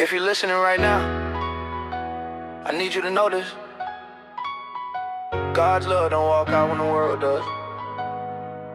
If you're listening right now, I need you to know this. God's love don't walk out when the world does.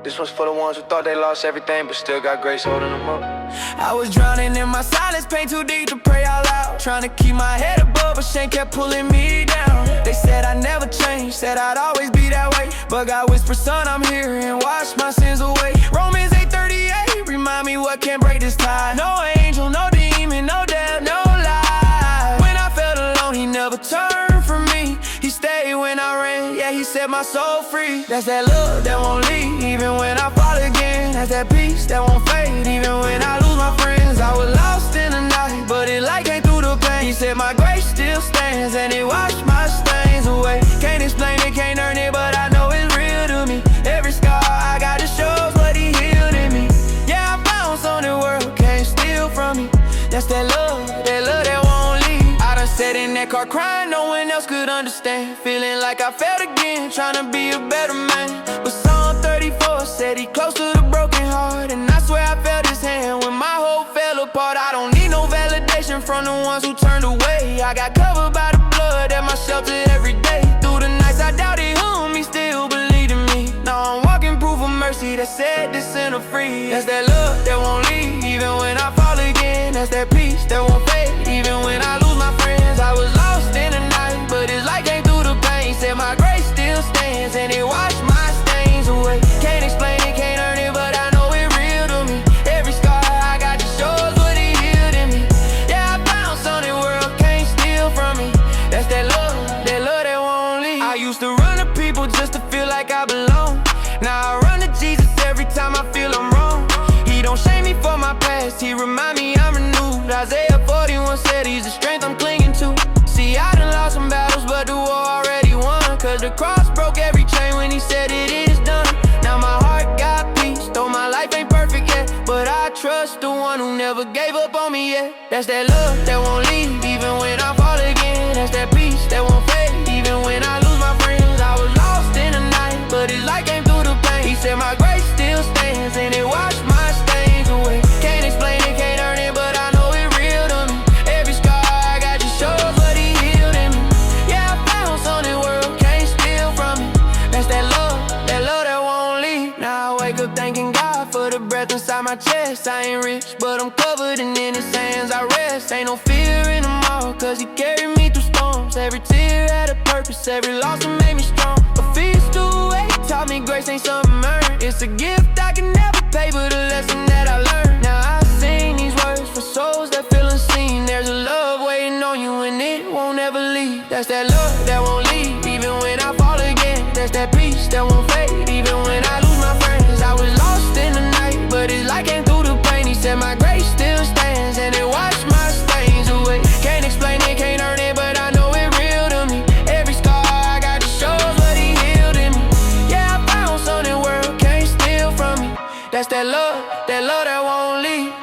This one's for the ones who thought they lost everything but still got grace holding them up. I was drowning in my silence, pain too deep to pray out loud. Trying to keep my head above, but shame kept pulling me down. They said I'd never change, said I'd always be that way. But God whispered, son, I'm here and wash my sins away. Romans 8:38, remind me what can break this tie. No angel, no demon, no death, no lie. When I felt alone, he never turned from me. He stayed when I ran, yeah, he set my soul free. That's that love that won't leave, even when I fall again. That's that peace that won't fade, even when I lose my friends. I was lost in the night, but it like came through the pain. He said my grace still stands, and it washed my stains away. Can't explain it, can't earn it, but I know it's real to me. Every scar I got just shows what he healed in me. Yeah, I found something the world can't steal from me. That's that love that won't leave. I done sat in that car crying, no one else could understand. Feeling like I failed again, trying to be a better man. But Psalm 34 said he close to the broken heart. And I swear I felt his hand when my hope fell apart. I don't need no validation from the ones who turned away. I got covered by the blood at my shelter every day. Through the nights I doubted him, he still believed in me. Now I'm walking proof of mercy that set this sinner free. That's that love that won't leave, even when I fall again. That's that peace that won't fade, even when I lose my friends. I was lost in the night, but his light came through the pain. Said my grace still stands, and it washed my stains away. Can't explain it, can't earn it, but I know it real to me. Every scar I got just shows what he healed in me. Yeah, I found something the world can't steal from me. That's that love that won't leave. I used to run to people just to feel like I belong. Now I run to Jesus every time I feel I'm wrong. He don't shame me for my past, he remind me I'm renewed. Isaiah 41 said he's the strength I'm clinging to. See, I done lost some battles, but the war already won. Cause the cross broke every chain when he said it is done. Now my heart got peace, though my life ain't perfect yet. But I trust the one who never gave up on me yet. That's that love that won't leave, even when I fall again. That's that peace that won't fade, even when I lose my friends. I was lost in the night, but his light came through the pain. He said my grace still stands, and it washed my stains away. Can't explain it, can't earn it, but I know it real to me. Every scar I got just shows what he healed in me. Yeah, I found something the world can't steal from me. That's that love that won't leave. Now I wake up thanking God for the breath inside my chest. I ain't rich, but I'm covered, and in his hands I rest. Ain't no fear in them all, cause he carried me through storms. Every tear had a purpose, every loss that made me strong. A feast to wait taught me grace ain't something earned. It's a gift I can never pay, but a lesson that I learned. Now I sing these words for souls that feel unseen. There's a love waiting on you and it won't ever leave. That's that love that won't leave, even when I fall again. That's that peace that won't fade, even when I lose my friends. I was lost in the night, but his light came through the pain. He said my grace still stands, and it washed my stains away. Can't explain it, can't earn it, but I know it real to me. Every scar I got just shows what he healed in me. Yeah, I found something the world can't steal from me. That's that love that won't leave.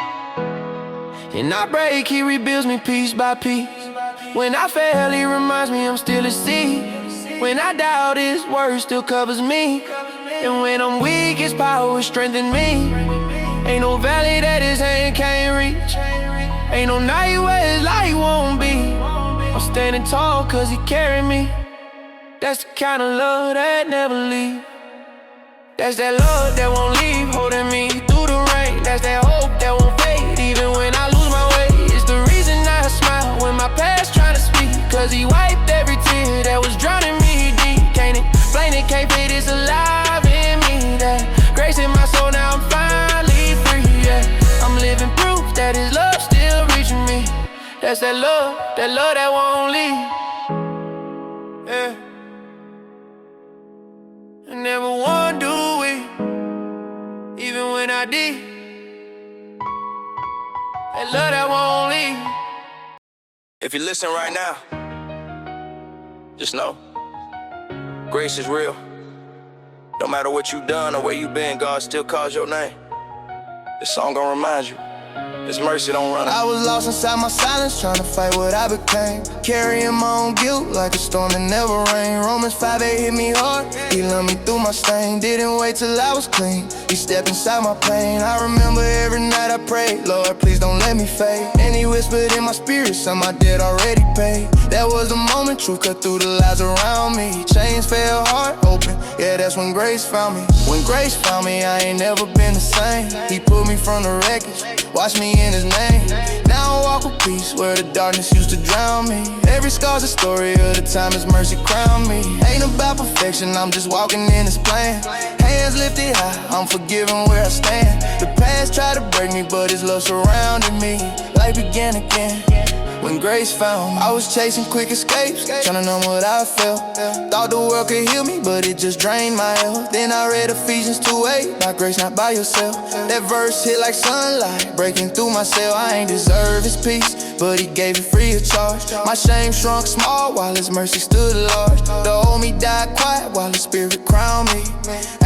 And I break, he rebuilds me piece by piece. When I fail, he reminds me I'm still a seed. When I doubt, his word still covers me. And when I'm weak, his power strengthens me. Ain't no valley that his hand can't reach. Ain't no night where his light won't be. I'm standing tall cause he carried me. That's the kind of love that never leaves. That's that love that won't leave, holding me through the rain. That's that hope that won't fade, even when I lose my way. It's the reason I smile when my past trying to speak. Cause he wiped every tear that was drowning me deep. Can't explain it, can't fit, it's alive in me. That grace in my soul, now I'm finally free, yeah. I'm living proof that his love still reaching me. That's that love that won't leave, yeah. I never want to do it, even when I did. That love that won't leave. If you listen right now, just know, grace is real. No matter what you've done or where you've been, God still calls your name. This song gonna remind you. His mercy don't run. I was lost inside my silence, trying to fight what I became. Carrying my own guilt like a storm that never rained. Romans 5:8 hit me hard. He loved me through my stain. Didn't wait till I was clean. He stepped inside my pain. I remember every night I prayed, Lord, please don't let me fade. And he whispered in my spirit, some my debt already paid. That was the moment truth cut through the lies around me. Chains fell hard open, yeah, that's when grace found me. When grace found me, I ain't never been the same. He pulled me from the wreckage, watched me in his name. Now I walk with peace where the darkness used to drown me. Every scar's a story of the time his mercy crowned me. Ain't about perfection, I'm just walking in his plan. Hands lifted high, I'm forgiven where I stand. The past tried to break me, but his love surrounded me. Life began again when grace found me. I was chasing quick escapes, trying to numb what I felt. Thought the world could heal me, but it just drained my health. Then I read Ephesians 2:8, by grace, not by yourself. That verse hit like sunlight, breaking through my cell. I ain't deserve his peace, but he gave it free of charge. My shame shrunk small while his mercy stood large. The old me died quiet while the spirit crowned me.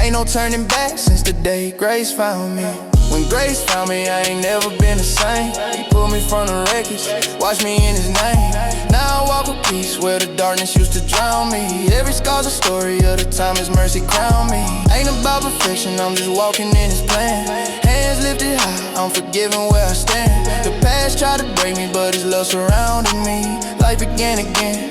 Ain't no turning back since the day grace found me. When grace found me, I ain't never been the same. He pulled me from the wreckage, watched me in his name. Now I walk with peace where the darkness used to drown me. Every scar's a story of the time his mercy crowned me. Ain't about perfection, I'm just walking in his plan. Hands lifted high, I'm forgiven where I stand. The past tried to break me, but his love surrounded me. Life began again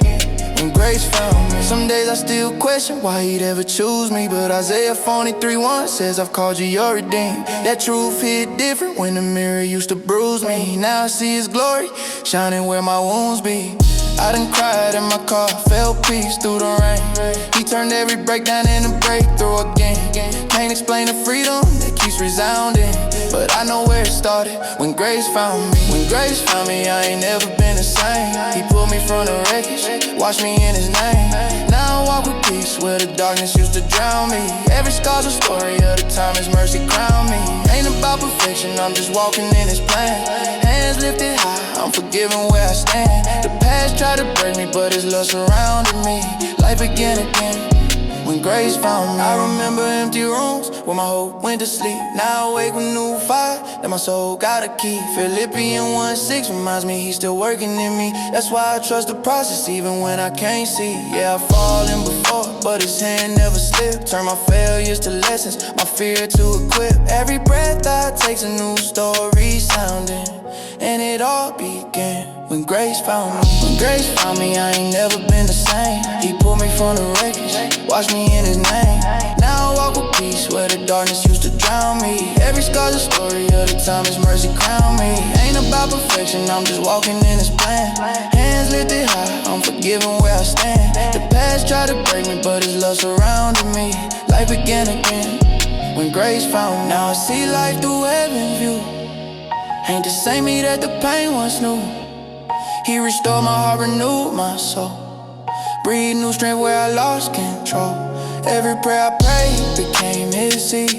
when grace found me. Some days I still question why he'd ever choose me, but Isaiah 43:1 says I've called you, you're redeemed. That truth hit different when the mirror used to bruise me. Now I see his glory shining where my wounds be. I done cried in my car, felt peace through the rain. He turned every breakdown into breakthrough again. Can't explain the freedom that keeps resounding, but I know where it started when grace found me. When grace found me, I ain't never been the same. He pulled me from the wreckage, watched me in his name. Now I walk with peace where the darkness used to drown me. Every scar's a story of the time his mercy crowned me. Ain't about perfection, I'm just walking in his plan. Hands lifted high, I'm forgiven where I stand. The past tried to break me, but his love surrounded me. Life began again when grace found me. I remember empty rooms where my hope went to sleep. Now I wake with new fire that my soul got a key. Philippians 1:6 reminds me he's still working in me. That's why I trust the process even when I can't see. Yeah, I've fallen before, but his hand never slipped. Turn my failures to lessons, my fear to equip. Every breath I take's a new story sounding, and it all began when grace found me. When grace found me, I ain't never been the same. He pulled me from the wreckage, watched me in his name. Now I walk with peace where the darkness used to drown me. Every scar's a story of the time his mercy crowned me. Ain't about perfection, I'm just walking in his plan. Hands lifted high, I'm forgiven where I stand. The past tried to break me, but his love surrounded me. Life began again when grace found me. Now I see life through heaven's view. Ain't the same me that the pain once knew. He restored my heart, renewed my soul. Breathe new strength where I lost control. Every prayer I prayed became his seed.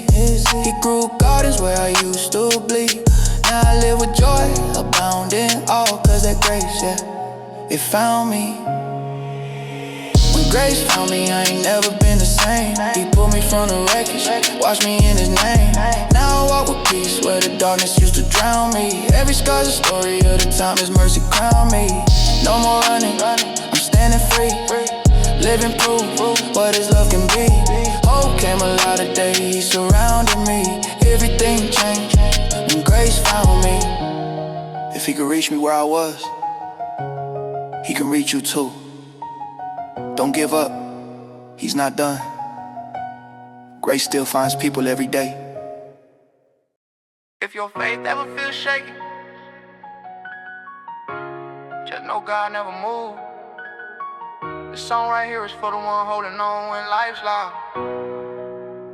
He grew gardens where I used to bleed. Now I live with joy, abounding all cause that grace, yeah, it found me. When grace found me, I ain't never been the same. He pulled me from the wreckage, watched me in his name. Now I walk with peace where the darkness used to drown me. Every scar's a story of the time his mercy crowned me. No more running, I'm standing free. Living proof what his love can be. Hope came alive today, he surrounded me. Everything changed when grace found me. If he could reach me where I was, he can reach you too. Don't give up, he's not done. Grace still finds people every day. If your faith ever feels shaky, just know God never moved. This song right here is for the one holding on when life's loud.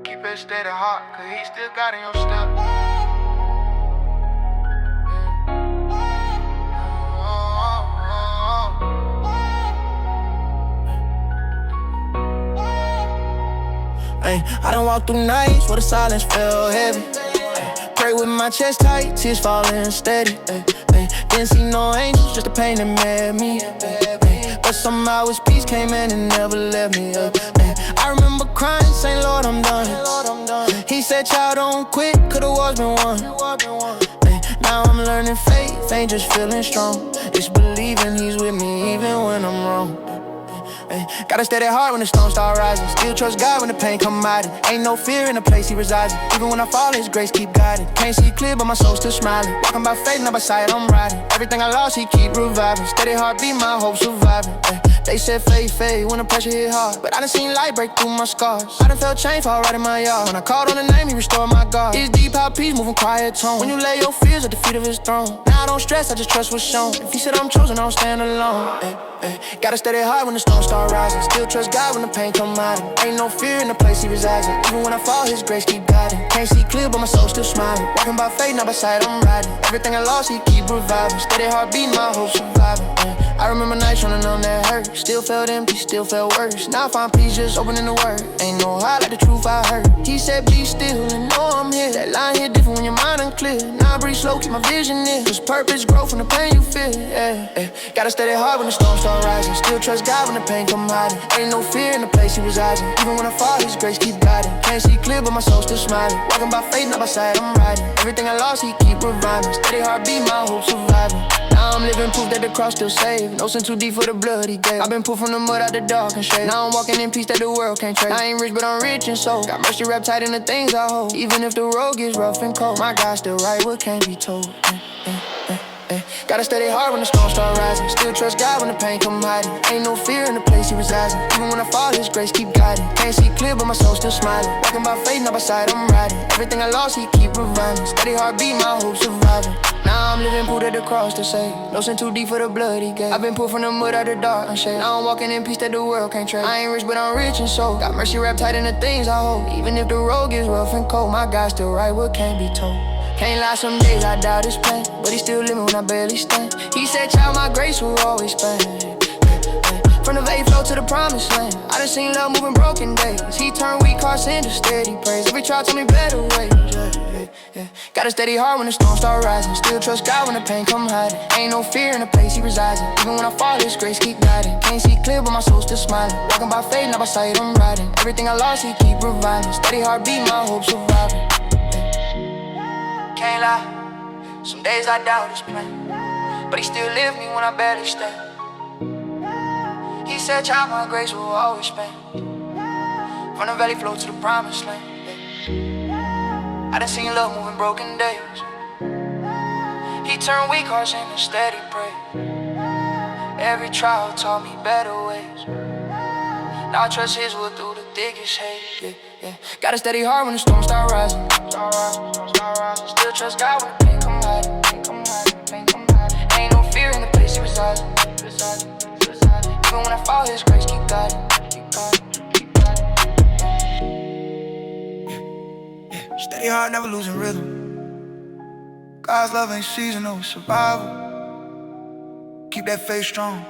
Keep it steady heart, cause he still got in your step. I done walked through nights where the silence felt heavy. Pray with my chest tight, tears falling steady. Didn't see no angels, just the pain that met me. But somehow his peace came in and never left me up. I remember crying, saying, Lord, I'm done. He said, child, don't quit, 'cause the war's been won. Now I'm learning faith, ain't just feeling strong. It's believing he's with me even when I'm wrong. Gotta stay that hard when the storms start rising. Still trust God when the pain come out. Ain't no fear in the place he resides in. Even when I fall, his grace keep guiding. Can't see clear, but my soul still smiling. Walking by faith, not by sight, I'm riding. Everything I lost, he keep reviving. Steady heartbeat, my hope surviving. They said faith, faith, when the pressure hit hard. But I done seen light break through my scars. I done felt change fall right in my yard. When I called on the name, he restored my guard. It's deep, how peace, moving quiet tone. When you lay your fears at the feet of his throne. Now I don't stress, I just trust what's shown. If he said I'm chosen, I don't stand alone. Gotta stay that hard when the storms start rising. Still trust God when the pain come out. Ain't no fear in the place he resides in. Even when I fall, his grace keep guiding. Can't see clear, but my soul still smiling. Walking by faith, not by sight, I'm riding. Everything I lost, he keep reviving. Steady heartbeat, my hope surviving. I remember nights trying to numb that hurt. Still felt empty, still felt worse. Now I find peace just opening the word. Ain't no high like the truth I heard. He said be still and know I'm here. That line hit different when your mind unclear. Now I breathe slow, keep my vision near. Cause purpose grow from the pain you feel. Gotta stay that hard when the storms start rising. Still trust God when the pain come hiding. Ain't no fear in the place he resides in. Even when I fall, his grace keep guiding. Can't see clear, but my soul still smiling. Walking by faith, not by sight, I'm riding. Everything I lost, he keep reviving. Steady heartbeat, my hope surviving. Now I'm living proof that the cross still saved. No sin too deep for the blood he gave. I've been pulled from the mud out the dark and shade. Now I'm walking in peace that the world can't trade. I ain't rich, but I'm rich in soul. Got mercy wrapped tight in the things I hold. Even if the road gets rough and cold, my God still right what can't be told. Gotta steady hard when the storms start rising. Still trust God when the pain come hiding. Ain't no fear in the place he resides in. Even when I fall, his grace keep guiding. Can't see clear, but my soul still smiling. Walking by faith, not by sight, I'm riding. Everything I lost, he keep reviving. Steady heartbeat, my hope surviving. Now I'm living proof that the cross to save. No sin too deep for the blood he gave. I've been pulled from the mud out the dark and shade. Now I'm walking in peace that the world can't trade. I ain't rich, but I'm rich in soul. Got mercy wrapped tight in the things I hold. Even if the road gets rough and cold, my God still right what can't be told. Can't lie, some days I doubt his plan, but he still living when I barely stand. He said, child, my grace will always span. From the valley flow to the promised land. I done seen love moving broken days. He turned weak hearts into steady praise. Every trial taught me better ways. Gotta steady hard when the storms start rising. Still trust God when the pain come hiding. Ain't no fear in the place he resides in. Even when I fall, his grace keep guiding. Can't see clear, but my soul still smiling. Walking by faith, not by sight, I'm riding. Everything I lost, he keep reviving. Steady heartbeat, my hope surviving. Can't lie, some days I doubt his plan, but he still live me when I barely stand. He said, child, my grace will always span. From the valley flow to the promised land. I done seen love moving broken days. He turned weak hearts into steady praise. Every trial taught me better ways. Now I trust his will through the thickest hate. Gotta steady hard when the storms start rising. Still trust God when the pain come hiding. Ain't no fear in the place he resides in. Even when I fall, his grace keep guiding. Steady hard, never losing rhythm. God's love ain't seasonal, it's survival. Keep that faith strong.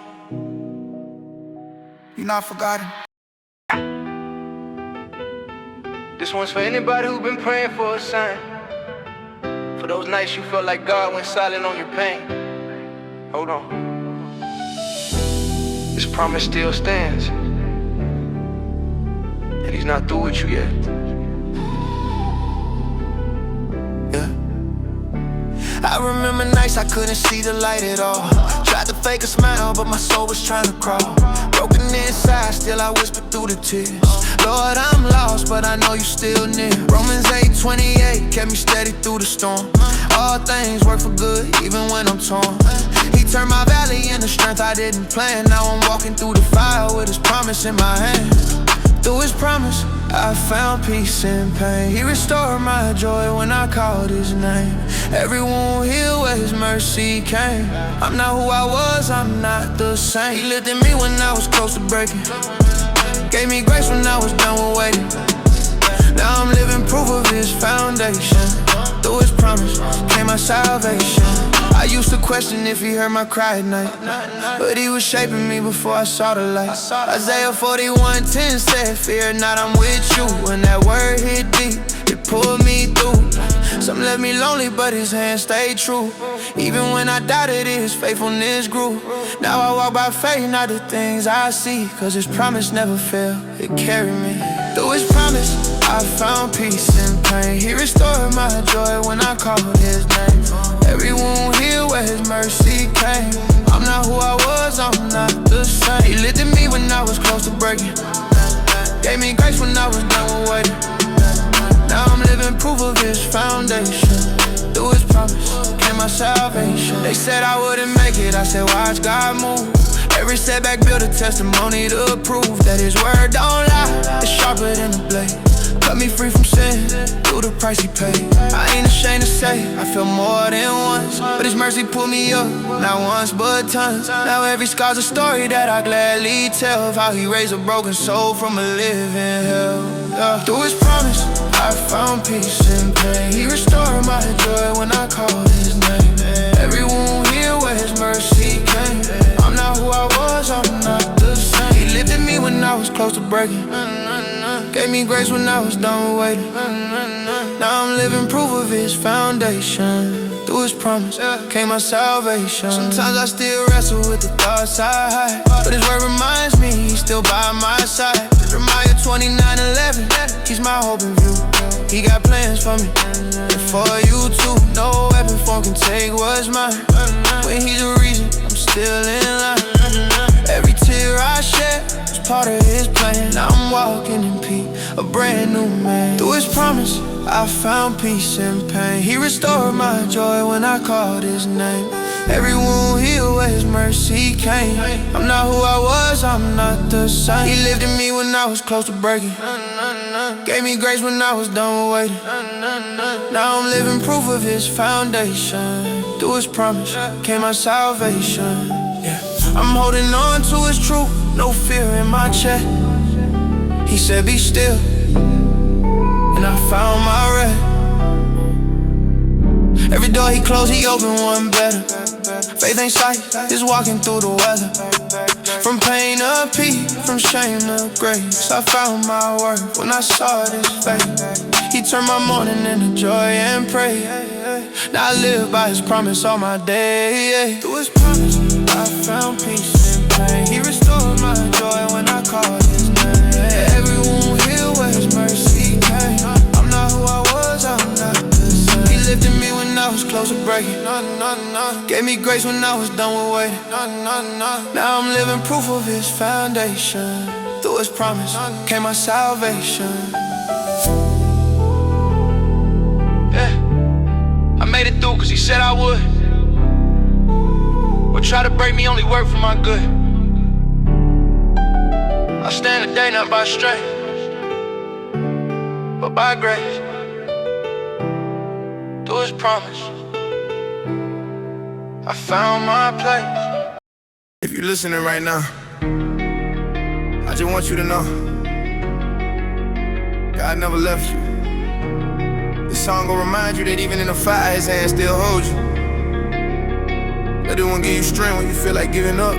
You're not forgotten. This one's for anybody who been praying for a sign. For those nights you felt like God went silent on your pain. Hold on. This promise still stands, and he's not through with you yet. I remember nights I couldn't see the light at all. Tried to fake a smile, but my soul was trying to crawl. Broken inside, still I whispered through the tears. Lord, I'm lost, but I know you still near. Romans 8:28 kept me steady through the storm. All things work for good, even when I'm torn. He turned my valley into strength I didn't plan. Now I'm walking through the fire with his promise in my hands. Through his promise, I found peace in pain. He restored my joy when I called his name. Every wound healed where his mercy came. I'm not who I was, I'm not the same. He lifted me when I was close to breaking. Gave me grace when I was done with waiting. Now I'm living proof of his foundation. Through his promise came my salvation. I used to question if he heard my cry at night, but he was shaping me before I saw the light. Isaiah 41:10 said, fear not, I'm with you. When that word hit deep, it pulled me through. Some left me lonely, but his hand stayed true. Even when I doubted it, his faithfulness grew. Now I walk by faith, not the things I see, cause his promise never failed, it carried me. Through his promise, I found peace in pain. He restored my joy when I called his name. Every wound healed where his mercy came. I'm not who I was, I'm not the same. He lifted me when I was close to breaking. Gave me grace when I was done with waiting. Now I'm living proof of his foundation. Through his promise came my salvation. They said I wouldn't make it, I said watch God move. Every setback built a testimony to prove that his word don't lie. It's sharper than a blade. Cut me free from sin, through the price he paid. I ain't ashamed to say, I feel more than once. But his mercy pulled me up, not once but tons. Now every scar's a story that I gladly tell of how he raised a broken soul from a living hell. Through his promise, I found peace in pain. He restored my joy when I called his name. Every wound healed where his mercy came. I'm not who I was, I'm not the same. He lifted me when I was close to breaking. Gave me grace when I was done waiting. Now I'm living proof of his foundation. Through his promise came my salvation. Sometimes I still wrestle with the thoughts I hide, but his word reminds me he's still by my side. Jeremiah 29:11, he's my hope and view. He got plans for me and for you too. No weapon form can take what's mine. When he's a reason, I'm still in line. Every tear I shed was part of his plan. Now I'm walking in peace, a brand new man. Through his promise, I found peace in pain. He restored my joy when I called his name. Every wound healed where his mercy came. I'm not who I was, I'm not the same. He lifted me when I was close to breaking. Gave me grace when I was done waiting. Now I'm living proof of his foundation. Through his promise came my salvation. I'm holding on to his truth, no fear in my chest. He said be still, and I found my rest. Every door he closed, he opened one better. Faith ain't sight, it's walking through the weather. From pain to peace, from shame to grace, I found my worth when I saw this face. He turned my mourning into joy and praise. Now I live by his promise all my days. Through his promise, I found peace in pain. He restored my joy when I called his name. Every wound healed where his mercy came. I'm not who I was, I'm not the same. He lifted me when I was close to breaking. Gave me grace when I was done with waiting. Now I'm living proof of his foundation. Through his promise came my salvation. I made it through cause he said I would. What try to break me only work for my good. I stand today not by strength, but by grace. Through his promise, I found my place. If you're listening right now, I just want you to know God never left you. This song gon' remind you that even in the fire, his hand still holds you. Let it one give you strength when you feel like giving up.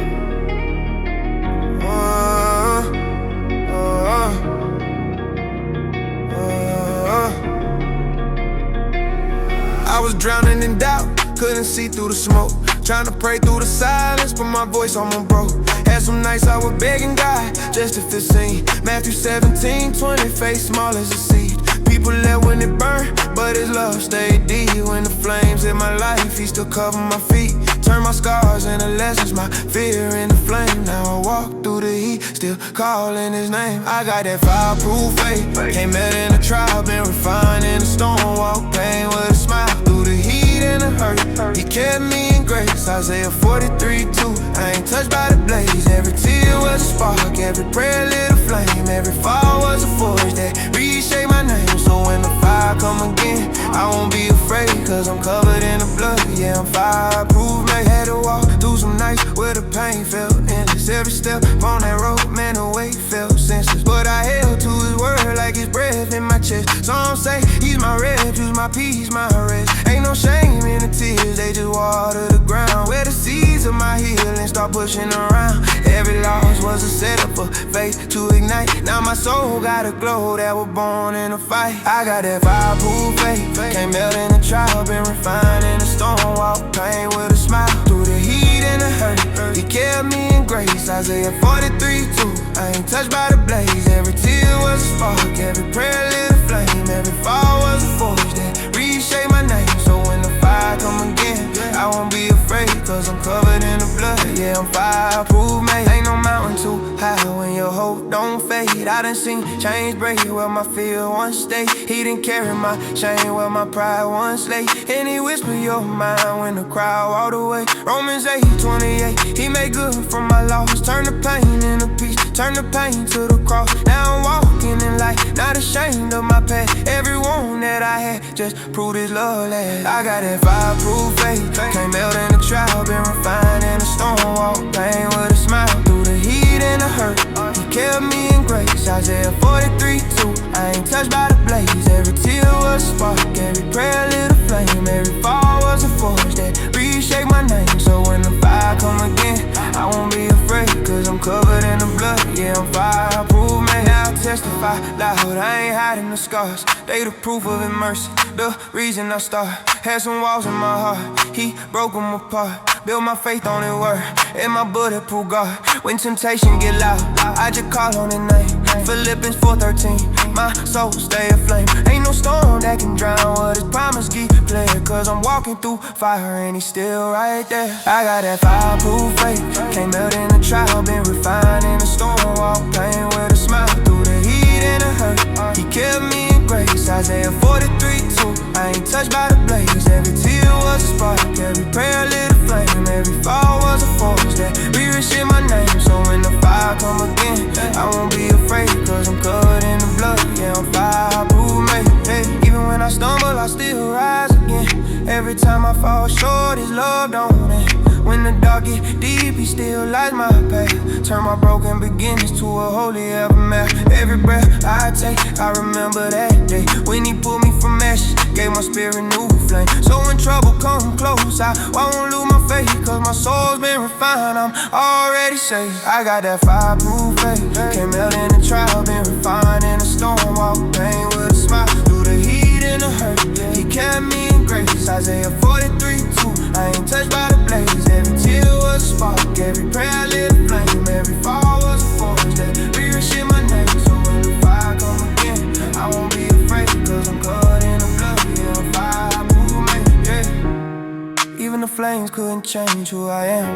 I was drowning in doubt, couldn't see through the smoke. Trying to pray through the silence, but my voice almost broke. Had some nights I was begging God just to feel seen. Matthew 17:20, faith small as a seed. People left when it burned, but his love stayed deep. When the flames hit my life, he still covered my feet. Turn my scars into lessons, my fear into flame. Now I walk through the heat, still calling his name. I got that fireproof faith, can't melt in a trial, been refined in a storm. Walk pain with a smile through the heat and the hurt. He kept me in grace, Isaiah 43:2. I ain't touched by the blaze, every tear was a spark, every prayer lit a flame. Every fall was a forge that reshaped my name. So when the fire come again, I won't be afraid, cause I'm covered in the blood. Yeah, I'm fireproof, man. Had to walk through some nights where the pain felt endless. Every step on that road, man, the weight felt senseless. But I held to his word like his breath in my chest. Some say he's my refuge, my peace, my rest. Ain't no shame in the tears, they just water the ground. Where the seeds of my healing start pushing around. Every loss was a setup for faith to ignite. Now my soul got a glow that was born in a fight. I got that fireproof faith, can't melt in a trial, been refined in a storm. Walk pain with a smile through the heat and the hurt. He kept me in grace, Isaiah 43:2. I ain't touched by the blaze, every tear was was a spark, every prayer lit a flame, every fall was a force that reshaped my name. So when the fire come again, I won't be afraid, cause I'm covered in the blood. Yeah, I'm fireproof, mate. Ain't no mountain too high when your hope don't fade. I done seen chains break where my fear once stayed. He didn't carry my shame where my pride once lay. And he whisper your mind when the crowd walked away. Romans 8:28, he made good from my loss. Turn the pain into peace, turn the pain to the cross. Now I'm walking in light, not ashamed of my past. Every wound that I had just proved his love lasts. I got that fireproof faith, can't melt in the trial, been refined in the storm. Walk pain with a smile through the heat and the hurt. He kept me in grace, Isaiah 43:2. I ain't touched by the blaze, every tear was a spark, every prayer lit a flame, every fall was a force that reshaped my name. So when the fire come again, I won't be afraid, cause I'm covered in the blood. Yeah, I'm fireproof, man. Now I testify loud, I ain't hiding the scars. They the proof of his mercy, the reason I start. Had some walls in my heart, he broke them apart. Build my faith on his word, and my bulletproof guard. When temptation get loud, I just call on his name. Philippians 4:13, my soul stay aflame. Ain't no storm that can drown what his promise keep playing. Cause I'm walking through fire and he's still right there. I got that fireproof faith, can't melt in the trial, been refined in the storm. Walk pain with a smile through the heat and the hurt. He kept me in grace, Isaiah 43:2. I ain't touched by the blaze, every tear was a spark, every prayer lit a flame, every fall was a force that reshaped my name. So when the fire come again, I won't be afraid, cause I'm covered in the blood. Yeah, I'm fireproof, mate. Hey, even when I stumble, I still rise again. Every time I fall short, his love don't end. When the dark get deep, he still lights my path. Turn my broken beginnings to a holy aftermath. Every breath I take, I remember that day when he pulled me from ashes, gave my spirit new flame. So when trouble come close, I won't lose my faith, cause my soul's been refined, I'm already safe. I got that fireproof faith, can't melt in the trial, been refined in the storm. Walk pain with a smile through the heat and the hurt. He kept me in grace, Isaiah 43:2. I ain't touched by the blaze, every tear was a spark, every prayer lit a flame, every fall was a force that reshaped my name. So when the fire come again, I won't be afraid, cause I'm covered in the blood. Yeah, I'm fireproof, man, yeah. Even the flames couldn't change who I am.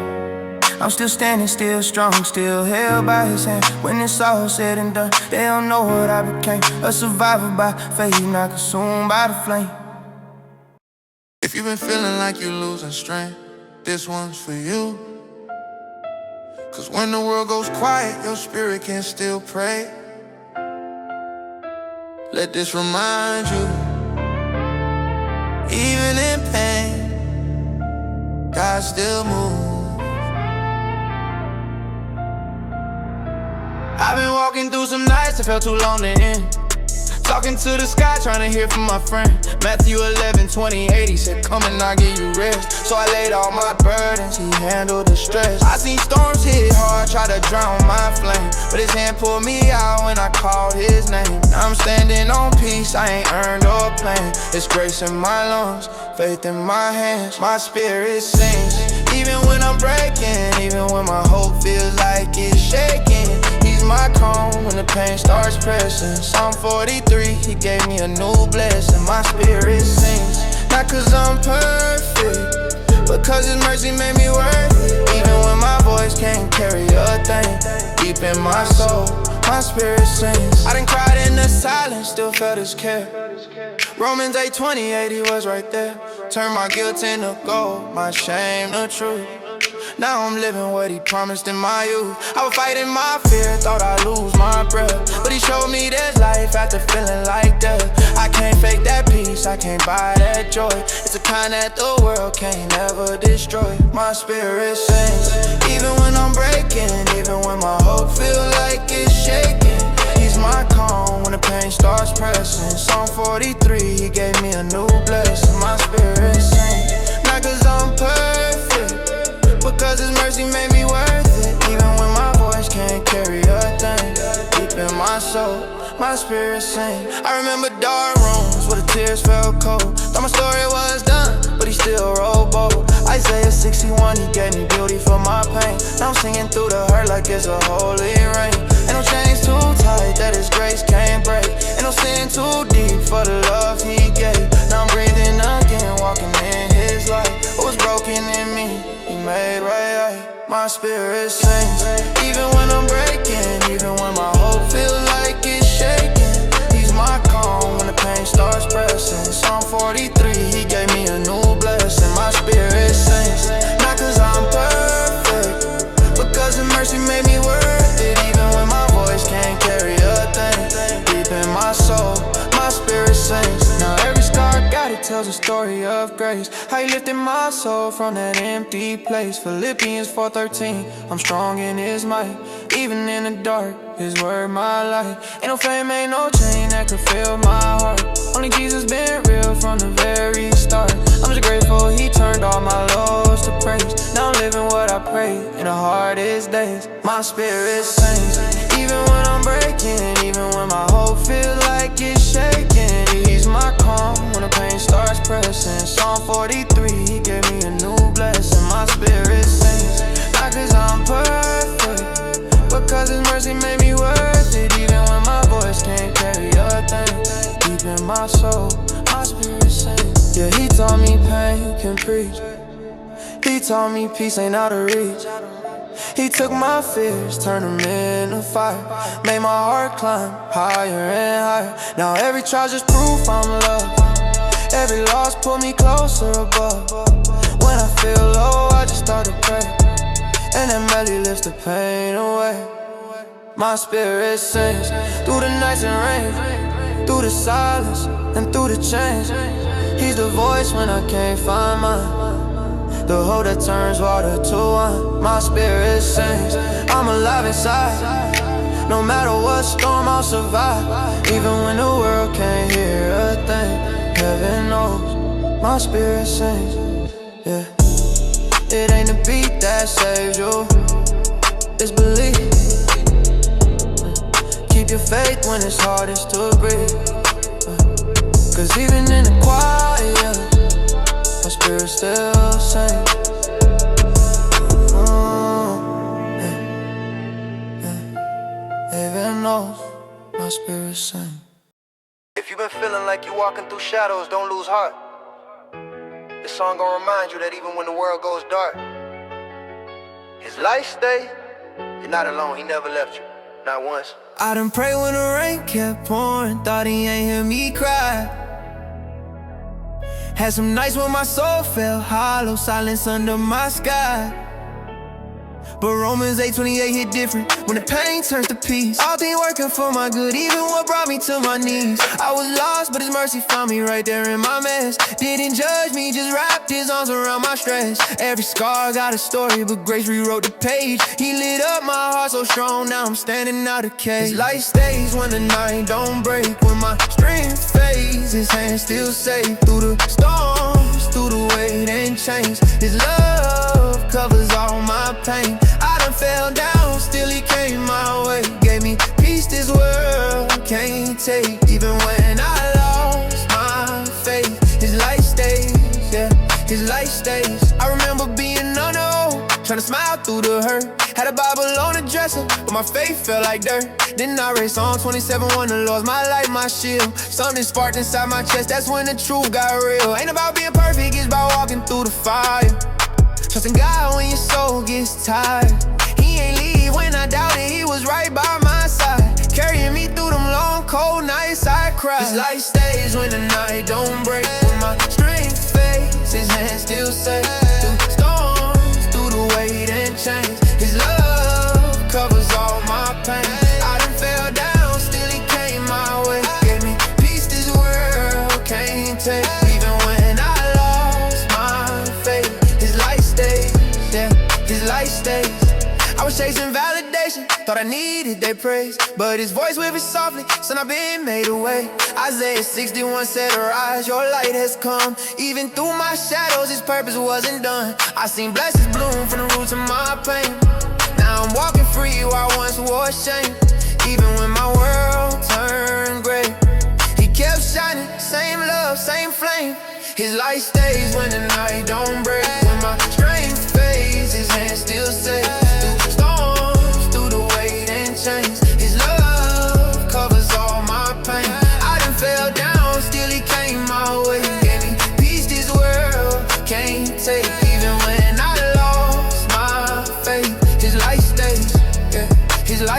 I'm still standing, still strong, still held by his hand. When it's all said and done, they don't know what I became. A survivor by faith, not consumed by the flame. If you've been feeling like you're losing strength, this one's for you. Cause when the world goes quiet, your spirit can still pray. Let this remind you, even in pain, God still moves. I've been walking through some nights, I felt too long to end. Talking to the sky, trying to hear from my friend. Matthew 11:28, he said, come and I'll give you rest. So I laid all my burdens, he handled the stress. I seen storms hit hard, try to drown my flame, but his hand pulled me out when I called his name. Now I'm standing on peace, I ain't earned or planned. It's grace in my lungs, faith in my hands. My spirit sings, even when I'm breaking, even when my hope feels like it's shaking. He's my calm when the pain starts pressing. Psalm 43, he gave me a new blessing. My spirit sings, not cause I'm perfect, but cause his mercy made me worth it. Even when my voice can't carry a thing, deep in my soul, my spirit sings. I done cried in the silence, still felt his care. Romans 8:28, he was right there. Turned my guilt into gold, my shame to truth. Now I'm living what he promised in my youth. I was fighting my fear, thought I'd lose my breath, but he showed me there's life after feeling like death. I can't fake that peace, I can't buy that joy. It's the kind that the world can't ever destroy. My spirit sings, even when I'm breaking, even when my hope feels like it's shaking. He's my calm when the pain starts pressing. Psalm 43, he gave me a new blessing. My spirit sings, not cause I'm perfect, because his mercy made me worth it. Even when my voice can't carry a thing, deep in my soul, my spirit sings. I remember dark rooms where the tears felt cold. Thought my story was done, but he still rolled bold. Isaiah 61, he gave me beauty for my pain. Now I'm singing through the hurt like it's a holy rain. Ain't no chains too tight that his grace can't break. Ain't no sin too deep for the love he gave. Now I'm breathing again, walking in his light. What was broken in me, he made right. My spirit sings, even when I'm breaking, even when my hope feels like it's shaking. He's my calm when the pain starts pressing. Psalm 43, he gave me a new blessing. My spirit sings, not cause I'm perfect, but cause the mercy made me worth it. Even when my voice can't carry a thing, deep in my soul, my spirit sings. Now every scar I got, it tells a story of grace. How he lifted my soul from that empty place. Philippians 4:13, I'm strong in his might. Even in the dark, his word my light. Ain't no fame, ain't no chain that could fill my heart. Only Jesus been real from the very start. I'm just grateful he turned all my lows to praise. Now I'm living what I prayed in the hardest days. My spirit sings, even when I'm breaking, even when my hope feels like it's shaking. He's my calm when the pain starts pressing. Psalm 43, he gave me a new blessing. My spirit sings, not cause I'm perfect, but cause his mercy made me worth it. Even when my voice can't carry a thing, deep in my soul, my spirit sings. Yeah, he taught me pain can preach. He taught me peace ain't out of reach. He took my fears, turned them into fire. Made my heart climb higher and higher. Now every trial's just proof I'm loved. Every loss pulled me closer above. When I feel low, I just start to pray, and that melody lifts the pain away. My spirit sings through the nights and rain, through the silence and through the change. He's the voice when I can't find mine, the hope that turns water to wine. My spirit sings, I'm alive inside. No matter what storm, I'll survive. Even when the world can't hear a thing, heaven knows. My spirit sings, yeah. It ain't the beat that saves you, it's belief. Keep your faith when it's hardest to breathe, cause even in the quiet, my spirit still sings. Heaven knows, my spirit sings. If you've been feeling like you're walking through shadows, don't lose heart. This song gonna remind you that even when the world goes dark, his light stay. You're not alone, he never left you, not once. I done prayed when the rain kept pouring, thought he ain't hear me cry. Had some nights when my soul felt hollow, silence under my sky. But Romans 8:28 hit different when the pain turns to peace. All things working for my good, even what brought me to my knees. I was lost, but his mercy found me right there in my mess. Didn't judge me, just wrapped his arms around my stress. Every scar got a story, but grace rewrote the page. He lit up my heart so strong, now I'm standing out of cage. His light stays when the night don't break, when my strength fades, his hand still safe. Through the storms, through the weight and chains, his love covers all my pain. I done fell down, still he came my way. Gave me peace this world can't take. Even when I lost my faith, his light stays, yeah, his light stays. I remember being unknown, trying to smile through the hurt. Had a Bible on the dresser, but my faith felt like dirt. Then I read Psalm 27:1, the Lord's my light, my shield. Something sparked inside my chest, that's when the truth got real. Ain't about being perfect, it's about walking through the fire. Trusting God when your soul gets tired. He ain't leave when I doubted, he was right by my side. Carrying me through them long, cold nights I cried. His light stays when the night don't break, when my strength fades, his hand still safe. Through storms, through the weight and chains, his love covers all my pain. I done fell down, still he came my way. Gave me peace this world can't take. Even when I lost my faith, his light stays, yeah, his light stays. I was chasing validation, thought I needed their praise, but his voice whispered softly, son, I've been made away. Isaiah 61 said, arise, your light has come. Even through my shadows, his purpose wasn't done. I seen blessings bloom from the roots of my pain. Now I'm walking free where I once wore shame. Even when my world turned gray, he kept shining, same love, same flame. His light stays when the night don't break, when my strength fades, his hand still safe. Through storms, through the weight and chains, his love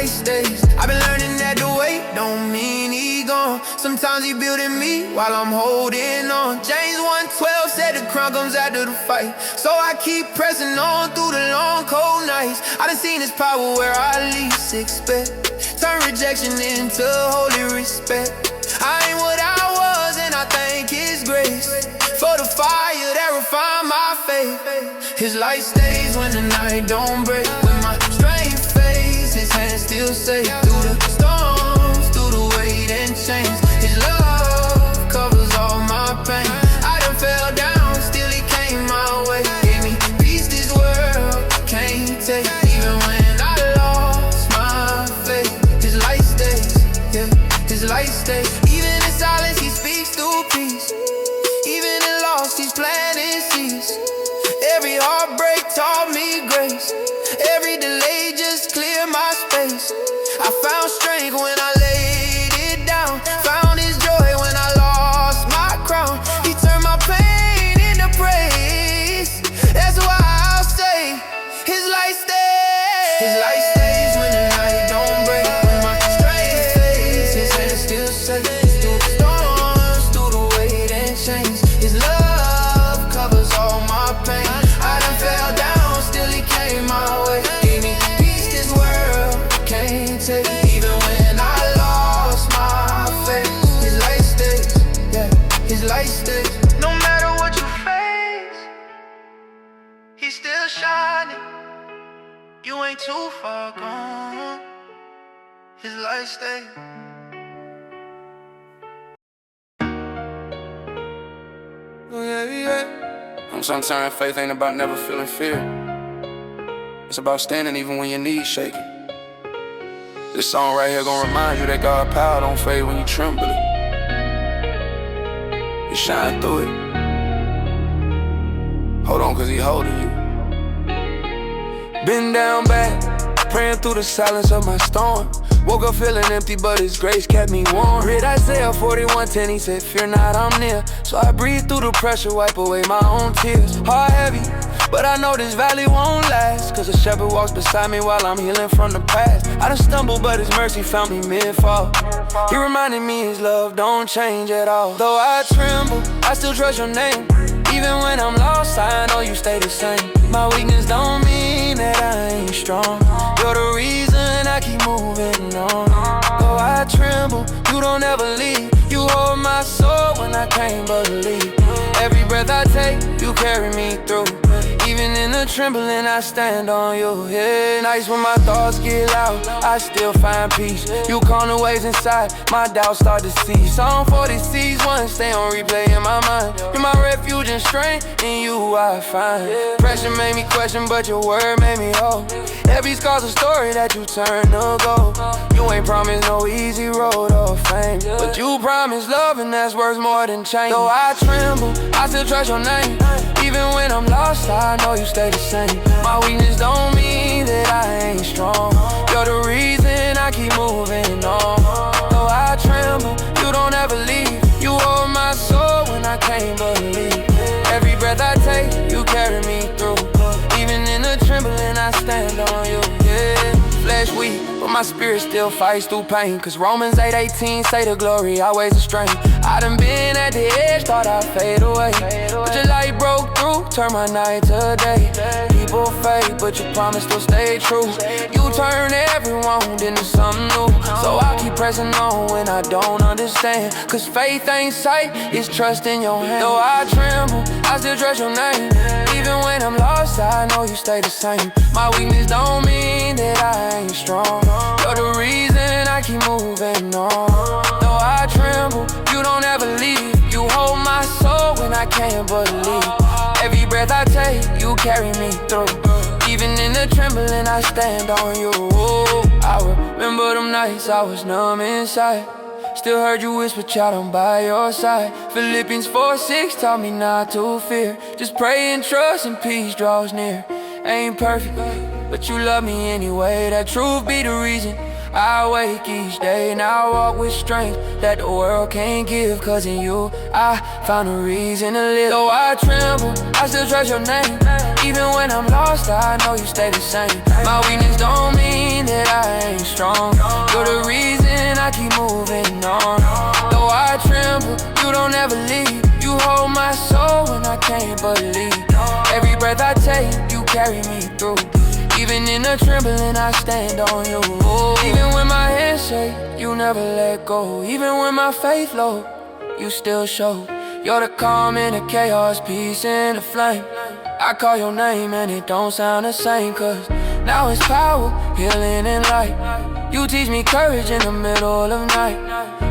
light stays. I've been learning that the weight don't mean he gone. Sometimes he building me while I'm holding on. James 1:12 said the crown comes after the fight. So I keep pressing on through the long cold nights. I done seen his power where I least expect. Turn rejection into holy respect. I ain't what I was and I thank his grace for the fire that refined my faith. His light stays when the night don't break. When my strength fades, his hand still safe. Through the storms, through the weight and chains, his love covers all my pain. I done fell down, still he came my way. Gave me peace this world can't take. Even when I lost my faith, his light stays, yeah, his light stays. Even in silence he speaks through peace. Even in loss he's planting seeds. Every heartbreak taught me grace. Every delay just cleared my space. I found strength when I laid it down. Found his joy when I lost my crown. He turned my pain into praise. That's why I'll say his light stays. His light stays when the night don't break. When my strength fades, his hand still safe. Through the storms, through the weight and chains, his love covers all my pain. I done fell down, still he came my way. Gave me peace this world can't take. Even when I lost my faith, his light stays, yeah, his light stays. No matter what you face, he's still shining. You ain't too far gone. His light stays. Oh yeah, yeah. I'm sometimes faith ain't about never feeling fear. It's about standing even when your knees shaking. This song right here gonna remind you that God's power don't fade when you tremble it. You shine through it. Hold on, cause he holding you. Been down bad, praying through the silence of my storm. Woke up feeling empty, but his grace kept me warm. Read Isaiah 41:10, he said, fear not, I'm near. So I breathe through the pressure, wipe away my own tears. Heart heavy, but I know this valley won't last. Cause a shepherd walks beside me while I'm healing from the past. I done stumbled, but his mercy found me mid-fall. He reminded me his love don't change at all. Though I tremble, I still trust your name. Even when I'm lost, I know you stay the same. My weakness don't mean that I ain't strong. You're the reason I keep moving on. Though I tremble, you don't ever leave. You hold my soul when I can't believe. Every breath I take, you carry me through. Even in the trembling, I stand on you. Yeah, nights when my thoughts get loud, I still find peace. You calm the waves inside, my doubts start to cease. Psalm 46:1 stay on replay in my mind. You're my refuge and strength, in you I find. Pressure made me question, but your word made me whole. Every scar's a story that you turn to gold. You ain't promised no easy road or fame, but you promised love, and that's worth more than change. Though I tremble, I still trust your name. Even when I'm lost, I know you stay the same. My weakness don't mean that I ain't strong. You're the reason I keep moving on. Though I tremble, you don't ever leave. You hold my soul when I can't believe. Every breath I take, you carry me through. Even in the trembling, I stand on you, yeah. Flesh weak, but my spirit still fights through pain. Cause Romans 8:18 say the glory outweighs the strain. I done been at the edge, thought I'd fade away. But your light broke through, turned my night to day. People fade, but your promise still stay true. You turn every wound into something new. So I keep pressing on when I don't understand. Cause faith ain't sight, it's trust in your hand. Though I tremble, I still trust your name. Even when I'm lost, I know you stay the same. My weakness don't mean that I ain't strong. You're the reason I keep moving on. Though I tremble, you don't ever leave. You hold my soul when I can't believe. Every breath I take, you carry me through. Even in the trembling, I stand on you. I remember them nights I was numb inside. Still heard you whisper, child, I'm by your side. Philippians 4:6 taught me not to fear. Just pray and trust and peace draws near. Ain't perfect, but you love me anyway. That truth be the reason I wake each day. Now I walk with strength that the world can't give. Cause in you, I found a reason to live. Though I tremble, I still trust your name. Even when I'm lost, I know you stay the same. My weakness don't mean that I ain't strong. carry me through. Even in the trembling, I stand on you. Even when my hands shake, you never let go. Even when my faith low, you still show. You're the calm in the chaos, peace in the flame. I call your name and it don't sound the same, cause now it's power, healing and light. You teach me courage in the middle of night.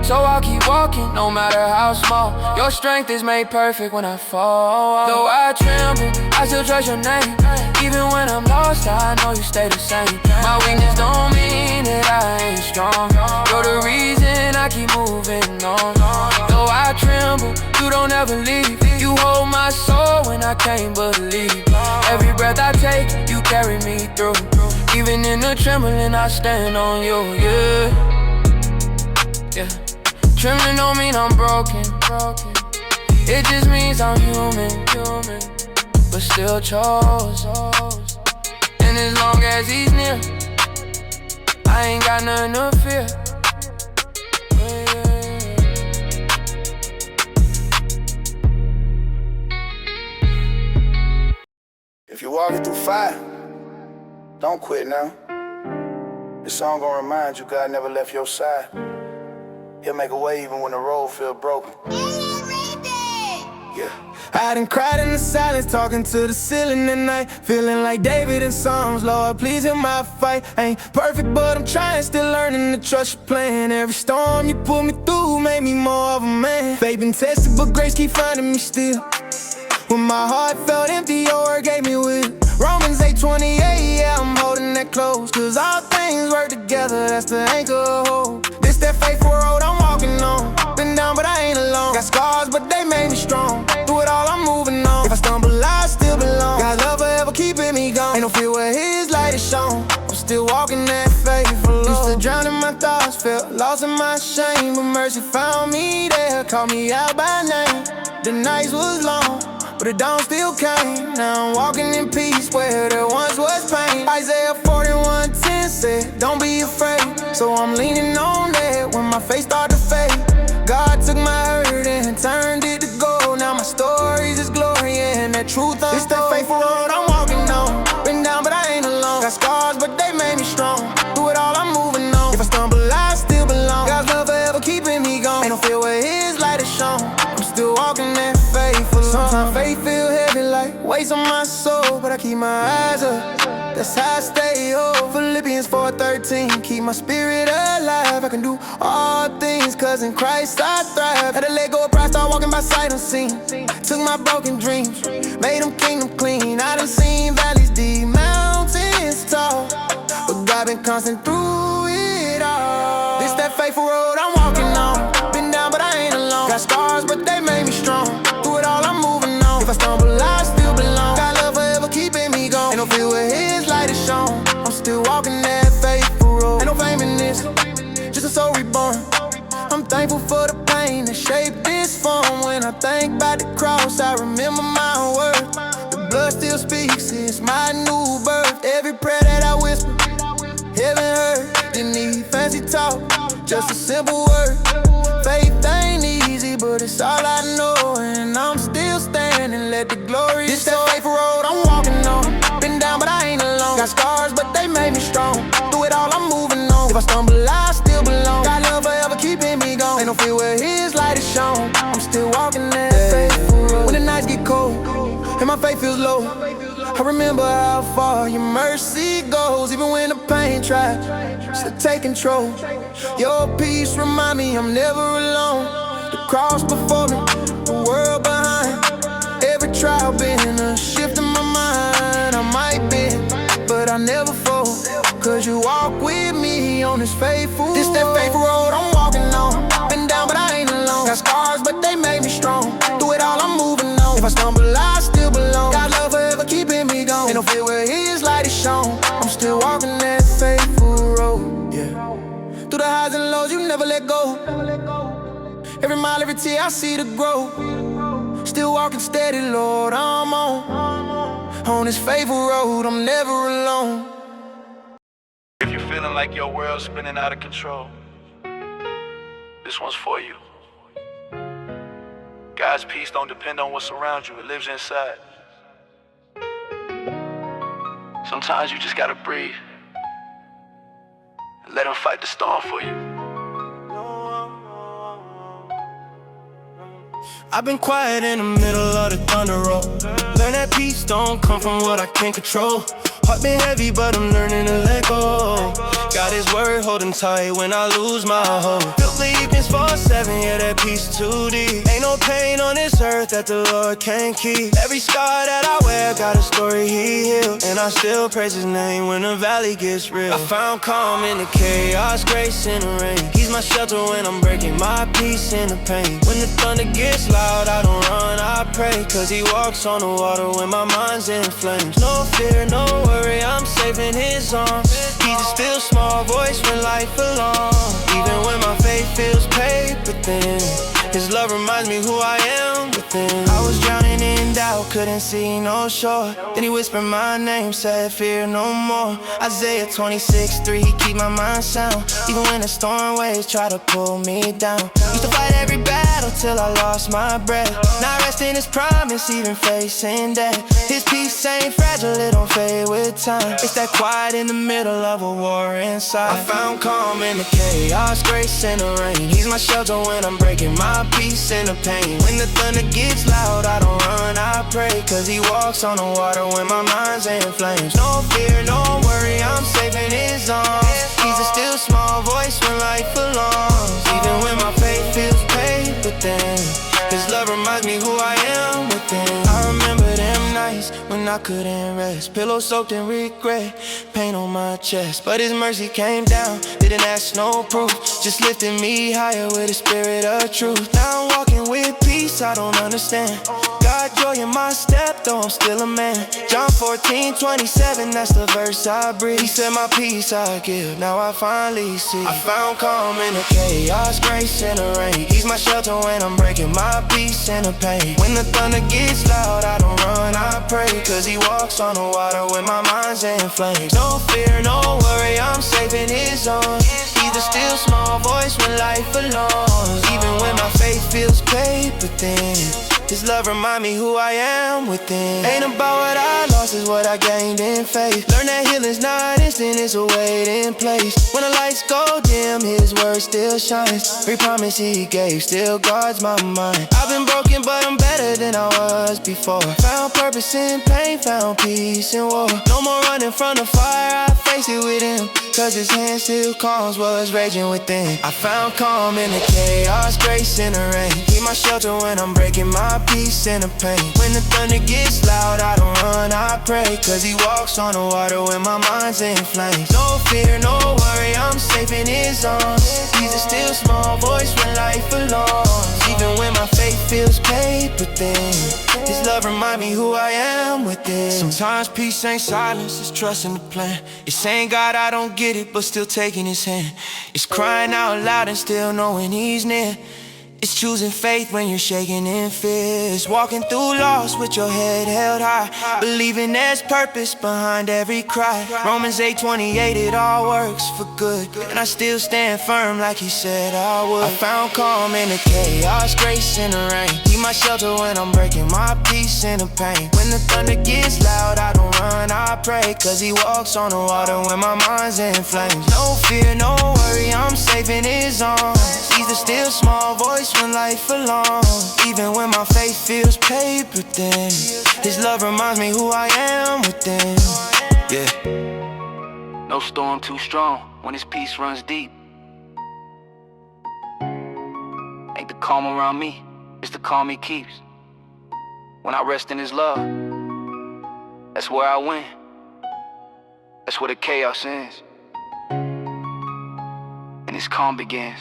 So I'll keep walking, no matter how small. Your strength is made perfect when I fall. Though I tremble, I still trust your name. Even when I'm lost, I know you stay the same. My weakness don't mean that I ain't strong. You're the reason I keep moving on. Though I tremble, you don't ever leave. You hold my soul when I can't believe. Every breath I take, you carry me through. Even in the trembling, I stand on you, yeah. Yeah. Trembling don't mean I'm broken. It just means I'm human. But still chose. And as long as he's near, I ain't got nothing to fear. If you're walking through fire, don't quit now. This song gonna remind you God never left your side. He'll make a way even when the road feel broken. Yeah. I done cried in the silence, talking to the ceiling at night. Feeling like David in Psalms, Lord, please hear my fight. Ain't perfect, but I'm trying, still learning to trust your plan. Every storm you put me through made me more of a man. Faith been tested, but grace keep finding me still. When my heart felt empty, your word gave me will. Romans 8:28, yeah, I'm holding that close. Cause all things work together, that's the anchor of hope. This that faithful road I'm walking on. Been down, but I ain't alone. Got scars, but they made me strong. Through it all, I'm moving on. If I stumble, I still belong. God's love forever keeping me going. Ain't no fear where his light is shown. I'm still walking that faithful road. Used to drown in my thoughts, felt lost in my shame. But mercy found me there, called me out by name. The nights was long, but the dawn still came. Now I'm walking in peace where there once was pain. Isaiah 41:10 said, don't be afraid. So I'm leaning on that when my faith started to fade. God took my hurt and turned it to gold. Now my story's His glory and that truth unfolds. It's that faithful road I'm walking on. Been down but I ain't alone. Got scars but they made me strong. Through it all I'm moving on. If I stumble I still belong. God's love forever keeping me going. Ain't no fear where His light is shown. I'm still walking that faithful road. Sometimes faith feel heavy like weights on my soul, but I keep my eyes up. That's how I stay whole. Philippians 4:13, keep my spirit alive. I can do all things cause in Christ I thrive. Had to let go of pride, start walking by sight unseen. Took my broken dreams, made them kingdom clean. I done seen valleys deep, mountains tall, but God been constant through it all. This that faithful road I'm walking on. Been down but I ain't alone. Got scars but they made me strong. Through it all I'm moving on. If I stumble I still belong. God love forever keeping me going. Ain't no fear where His light is shown. I'm still walking that faithful road. Ain't no fame in this, just a soul reborn. I'm thankful for the pain that shaped this form. When I think about the cross, I remember my worth. The blood still speaks, it's my new birth. Every prayer that I whisper, heaven heard. Didn't need fancy talk, just a simple word. Faith ain't easy, but it's all I know. And I'm still standing, let the glory show. This that faithful road I'm walking on. Been down, but I ain't alone. Got scars, but they made me strong. Through it all, I'm moving on. If I stumble, I still belong. God love forever keeping me going. Ain't no fear where His light is shown. I'm still walking that faithful road. When the nights get cold and my faith feels low, I remember how far Your mercy goes. Even when the pain tries to take control, Your peace remind me I'm never alone. The cross before me, the world behind. Every trial been a shift in my mind. I might bend, but I never fall, cause You walk with me on this faithful. This that faithful road I'm walking on. Been down but I ain't alone. Got scars but they made me strong. Through it all I'm moving on. If I stumble I still belong. God love forever keeping me going. Ain't no fear where His light is shown. I'm still walking that faithful road, yeah. Through the highs and lows you never let go. Every mile, every tear I see the growth. Still walking steady, Lord, I'm on this faithful road, I'm never alone. If you're feeling like your world's spinning out of control, this one's for you. God's peace don't depend on what's around you, it lives inside. Sometimes you just gotta breathe and let him fight the storm for you. I've been quiet in the middle of the thunder roll. Learn that peace don't come from what I can't control. Heart been heavy, but I'm learning to let go. Got his word holding tight when I lose my hope. Philippians 4:7, yeah, that peace too deep. Ain't no pain on this earth that the Lord can't keep. Every scar that I wear got a story he healed, and I still praise his name when the valley gets real. I found calm in the chaos, grace in the rain. He's my shelter when I'm breaking, my peace in the pain. When the thunder gets loud, I don't run, I pray, cause he walks on the water when my mind's in flames. No fear, no worry, I'm safe in his arms. He's a still small voice when life alone. Even when my faith feels paper thin, his love reminds me who I am within. I was drowning in doubt, couldn't see no shore. Then he whispered my name, said fear no more. Isaiah 26:3, he keep my mind sound. Even when the storm waves try to pull me down. Used to fight every battle till I lost my breath. Now I rest in his promise, even facing death. His peace ain't fragile, it don't fade with time. It's that quiet in the middle of a war inside. I found calm in the chaos, grace in the rain. He's my shelter when I'm breaking, my peace in the pain. When the thunder gets loud, I don't run, I pray, cause he walks on the water when my mind's in flames. No fear, no worry, I'm safe in his arms. He's a still small voice when life belongs. Even when my faith feels paper thin, his love reminds me who I am within. I remember them nights when I couldn't rest, pillow soaked in regret, pain on my chest. But his mercy came down, didn't ask no proof, just lifted me higher with a spirit of truth. Now I'm walking with peace, I don't understand. Got joy in my step, though I'm still a man. John 14:27, that's the verse I breathe. He said my peace I give, now I finally see. I found calm in the chaos, grace in the rain. He's my shelter when I'm breaking, my peace in the pain. When the thunder gets loud, I don't run, I pray, cause he walks on the water when my mind's in flames. No fear, no worry, I'm safe in his arms. He's a still small voice when life alone. Even when my faith feels paper thin, his love remind me who I am within. Ain't about what I lost, is what I gained in faith. Learn that healing's not instant, it's a waiting place. When the lights go dim, his word still shines. Every promise he gave still guards my mind. I've been broken, but I'm better than I was before. Found purpose in pain, found peace in war. No more running from the fire, I face it with him, cause his hand still calms what's raging within. I found calm in the chaos, grace in the rain. He my shelter when I'm breaking, my peace in the pain. When the thunder gets loud, I don't run, I pray, cause he walks on the water when my mind's in flames. No fear, no worry, I'm safe in his arms. He's a still small voice when life belongs. Even when my faith feels paper thin, his love remind me who I am within. Sometimes peace ain't silence, it's trust in the plan. It's saying God, I don't get it, but still taking his hand. It's crying out loud and still knowing he's near. It's choosing faith when you're shaking in fear. It's walking through loss with your head held high, believing there's purpose behind every cry. Romans 8:28, it all works for good, and I still stand firm like he said I would. I found calm in the chaos, grace in the rain. He my shelter when I'm breaking, my peace in the pain. When the thunder gets loud, I don't run, I pray, cause he walks on the water when my mind's in flames. No fear, no worry, I'm safe in his arms. He's a still small voice when life alone. Even when my faith feels paper thin, his love reminds me who I am within. Yeah. No storm too strong when his peace runs deep. Ain't the calm around me, it's the calm he keeps. When I rest in his love, that's where I win. That's where the chaos ends and his calm begins.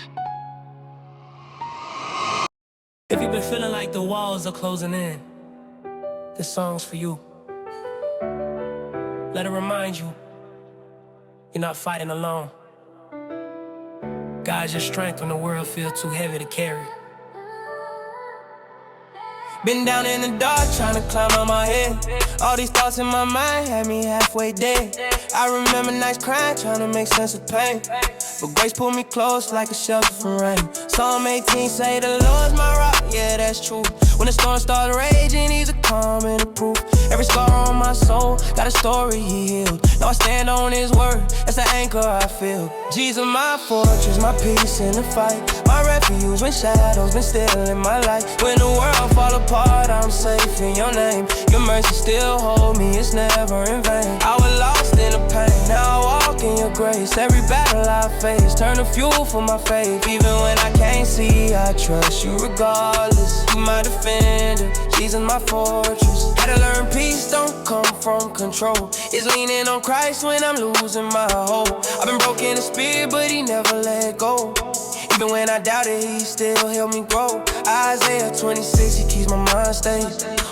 If you've been feeling like the walls are closing in, this song's for you. Let it remind you, you're not fighting alone. God's your strength when the world feels too heavy to carry. Been down in the dark, trying to climb out my head. All these thoughts in my mind had me halfway dead. I remember nights crying, trying to make sense of pain, but grace pulled me close like a shelter from rain. Psalm 18 say the Lord's my rock, yeah, that's true. When the storm starts raging, he's a calm and a proof. Every scar on my soul, got a story he healed. Now I stand on his word, that's the anchor I feel. Jesus my fortress, my peace in the fight. My refuge when shadows been still in my life. When the world fall apart, I'm safe in your name. Your mercy still hold me, it's never in vain. I was lost in the pain, now I walk in your grace. Every battle I face, turn to fuel for my faith. Even when I can't see, I trust you regardless. You my defender, Jesus my fortress. Had to learn peace don't come from control. It's leaning on Christ when I'm losing my hope. I've been broken in spirit, but he never let go. Even when I doubted, he still helped me grow. Isaiah 26, he keeps my mind stayed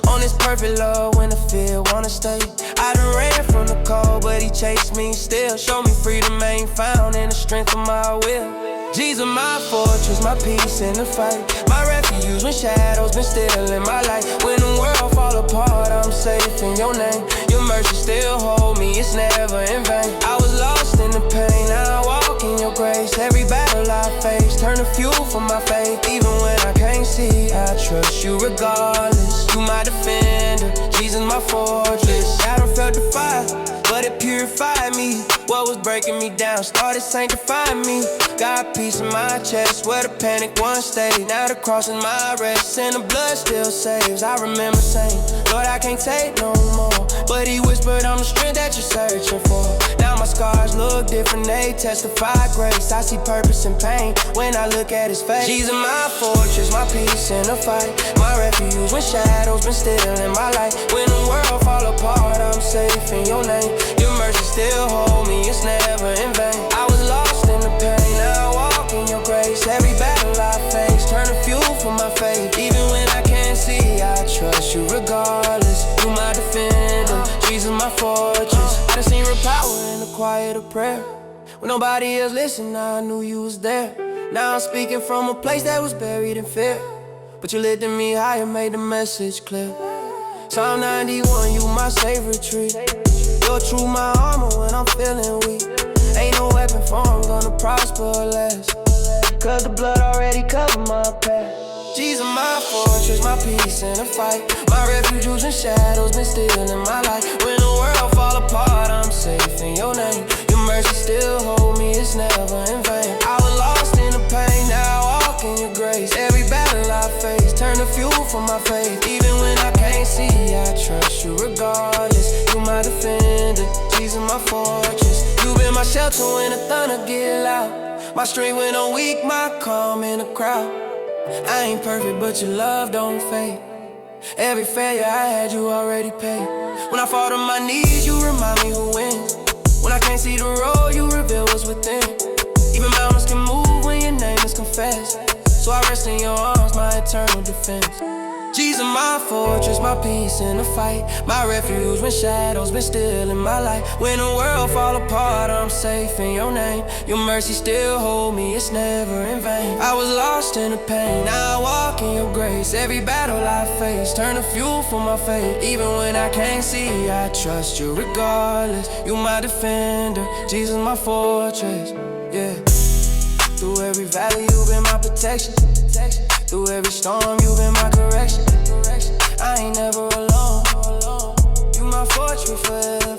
on his perfect love when the fear wanna stay. I done ran from the cold, but he chased me still. Showed me freedom ain't found in the strength of my will. Jesus my fortress, my peace in the fight. My refuge when shadows been still in my life. When the world fall apart, I'm safe in your name. Your mercy still hold me, it's never in vain. I was lost in the pain, now I walk in your grace. Every battle I face, turn to fuel for my faith. Even when I can't see, I trust you regardless. You my defender, Jesus my fortress. I done felt the fire, but it purified me. What was breaking me down started sanctifying me. Got peace in my chest where the panic once stayed. Now the cross is my rest and the blood still saves. I remember saying, Lord, I can't take no more. But he whispered, I'm the strength that you're searching for. Now my scars look different, they testify grace. I see purpose in pain when I look at his face. Jesus my fortress, my peace in the fight. My refuge when shadows been still in my life. When the world fall apart, I'm safe in your name. Your mercy still hold me, it's never in vain. I was lost in the pain, now I walk in your grace. Every battle I face, turn to fuel for my faith. Even when I can't see, I trust you regardless. You my defender, Jesus my fortress. I done seen real power in the quiet of prayer. When nobody else listened, I knew you was there. Now I'm speaking from a place that was buried in fear. But you lifted me higher, made the message clear. Psalm 91, you my safe retreat. You're true, my armor when I'm feeling weak. Ain't no weapon formed gonna prosper or last. Cause the blood already covered my past. Jesus my fortress, my peace in the fight. My refuge when shadows been still in my life. When the world fall apart, I'm safe in your name. Your mercy still hold me, it's never in vain. I was lost in the pain, now I walk in your grace. Every battle I face, turn to fuel for my faith. Even when I can't see, I trust you regardless. You my defender, Jesus my fortress. You been my shelter when the thunder get loud. My strength when I'm weak, my calm in the crowd. I ain't perfect, but your love don't fade. Every failure I had, you already paid. When I fall to my knees, you remind me who wins. When I can't see the road, you reveal what's within. Even mountains can move when your name is confessed. So I rest in your arms, my eternal defense. Jesus my fortress, my peace in the fight. My refuge when shadows been still in my life. When the world fall apart, I'm safe in your name. Your mercy still hold me, it's never in vain. I was lost in the pain, now I walk in your grace. Every battle I face, turn to fuel for my faith. Even when I can't see, I trust you regardless. You my defender, Jesus my fortress, yeah. Through every valley, you've been my protection. Through every storm, you've been my correction. I ain't never alone. You my fortress forever.